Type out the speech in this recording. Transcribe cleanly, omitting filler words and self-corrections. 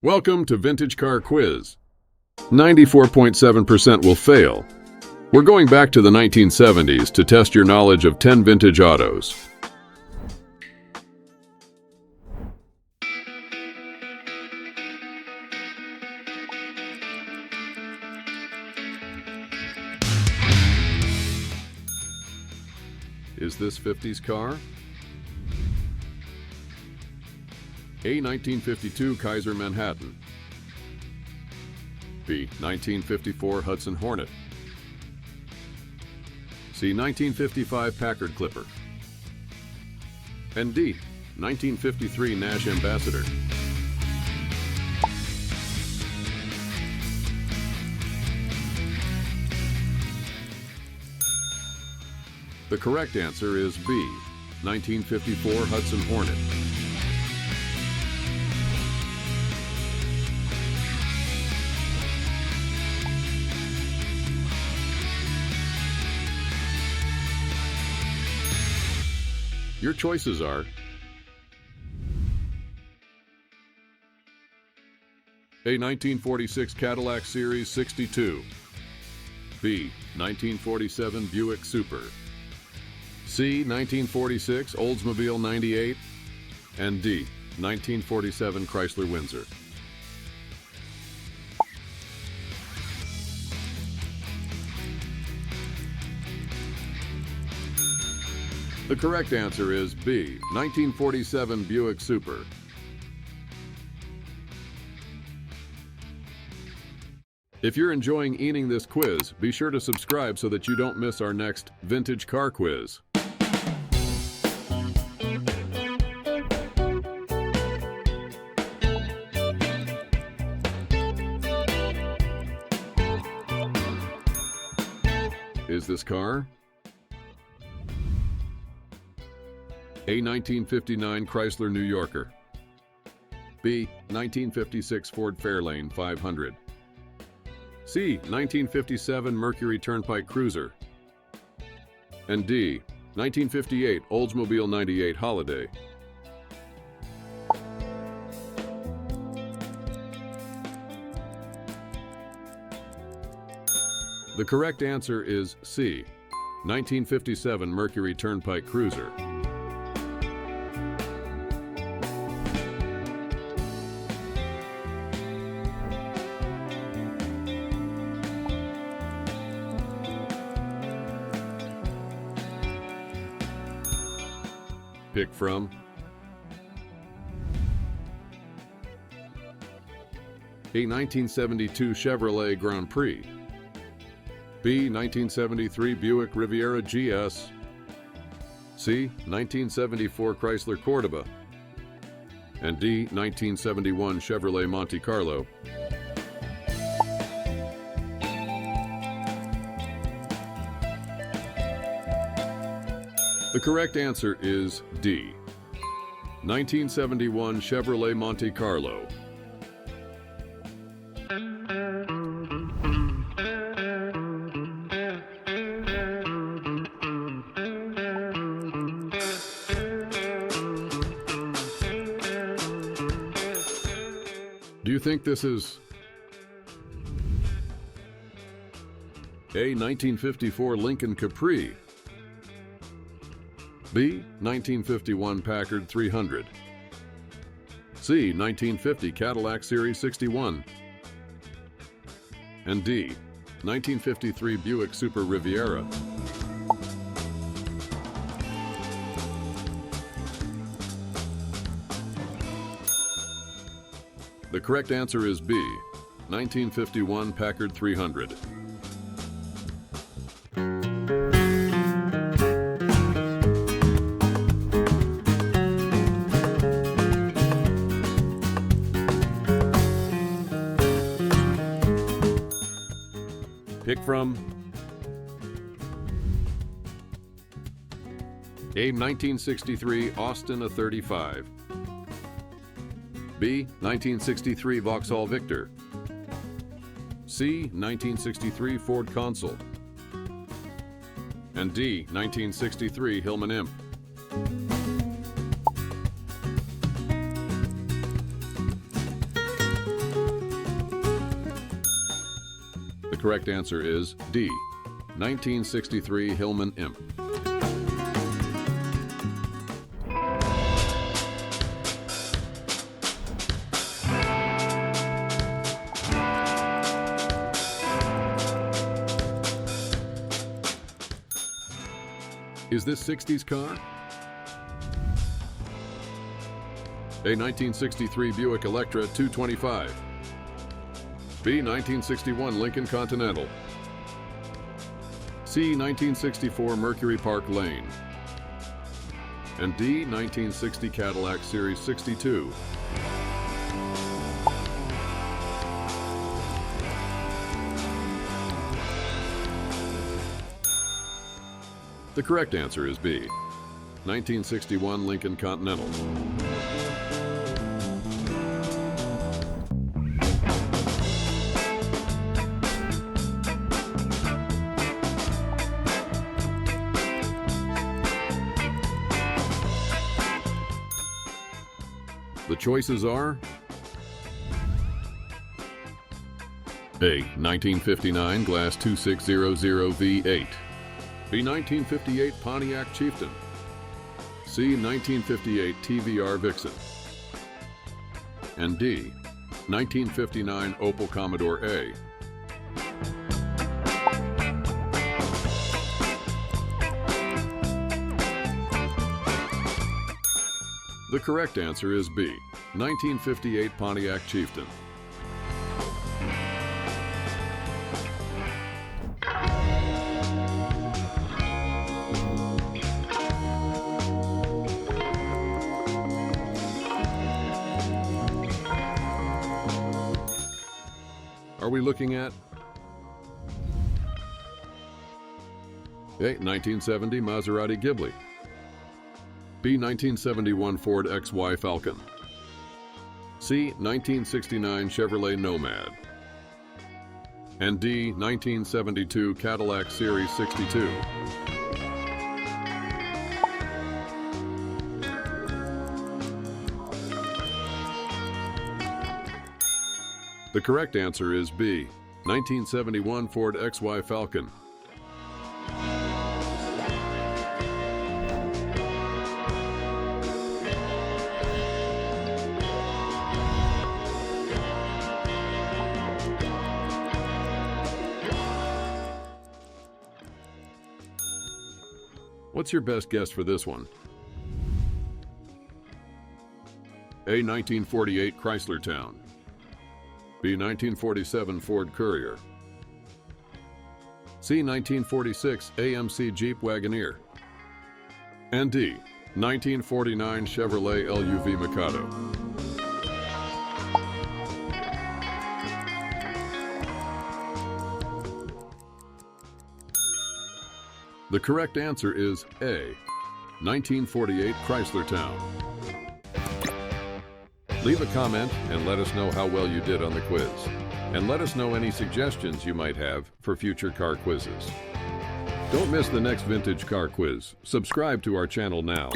Welcome to Vintage Car Quiz. 94.7% will fail. We're going back to the 1970s to test your knowledge of 10 vintage autos. Is this 50s car? A. 1952 Kaiser Manhattan. B. 1954 Hudson Hornet. C. 1955 Packard Clipper. And D. 1953 Nash Ambassador. The correct answer is B. 1954 Hudson Hornet. Your choices are A. 1946 Cadillac Series 62, B. 1947 Buick Super, C. 1946 Oldsmobile 98, and D. 1947 Chrysler Windsor. The correct answer is B. 1947 Buick Super. If you're enjoying eating this quiz, be sure to subscribe so that you don't miss our next Vintage Car Quiz. Is this car A. 1959 Chrysler New Yorker, B. 1956 Ford Fairlane 500, C. 1957 Mercury Turnpike Cruiser, and D. 1958 Oldsmobile 98 Holiday? The correct answer is C. 1957 Mercury Turnpike Cruiser. Pick from A. 1972 Chevrolet Grand Prix, B. 1973 Buick Riviera GS, C. 1974 Chrysler Cordoba, and D. 1971 Chevrolet Monte Carlo. The correct answer is D. 1971 Chevrolet Monte Carlo. Do you think this is A. 1954 Lincoln Capri, B. 1951 Packard 300, C. 1950 Cadillac Series 61, and D. 1953 Buick Super Riviera? The correct answer is B. 1951 Packard 300. Pick from A. 1963 Austin A35, B. 1963 Vauxhall Victor, C. 1963 Ford Consul, and D. 1963 Hillman Imp. Correct answer is D. 1963 Hillman Imp. Is this 60s car? A. 1963 Buick Electra 225. B. 1961 Lincoln Continental. C. 1964 Mercury Park Lane. And D. 1960 Cadillac Series 62. The correct answer is B. 1961 Lincoln Continental. The choices are A. 1959 Glass 2600 V8. B. 1958 Pontiac Chieftain. C. 1958 TVR Vixen. And D. 1959 Opel Commodore A. The correct answer is B. 1958 Pontiac Chieftain. Are we looking at A. 1970 Maserati Ghibli. B. 1971 Ford XY Falcon. C. 1969 Chevrolet Nomad. And D. 1972 Cadillac Series 62. The correct answer is B. 1971 Ford XY Falcon. What's your best guess for this one? A. 1948 Chrysler Town. B. 1947 Ford Courier. C. 1946 AMC Jeep Wagoneer. And D. 1949 Chevrolet LUV Mikado. The correct answer is A. 1948 Chrysler Town. Leave a comment and let us know how well you did on the quiz. And let us know any suggestions you might have for future car quizzes. Don't miss the next vintage car quiz. Subscribe to our channel now.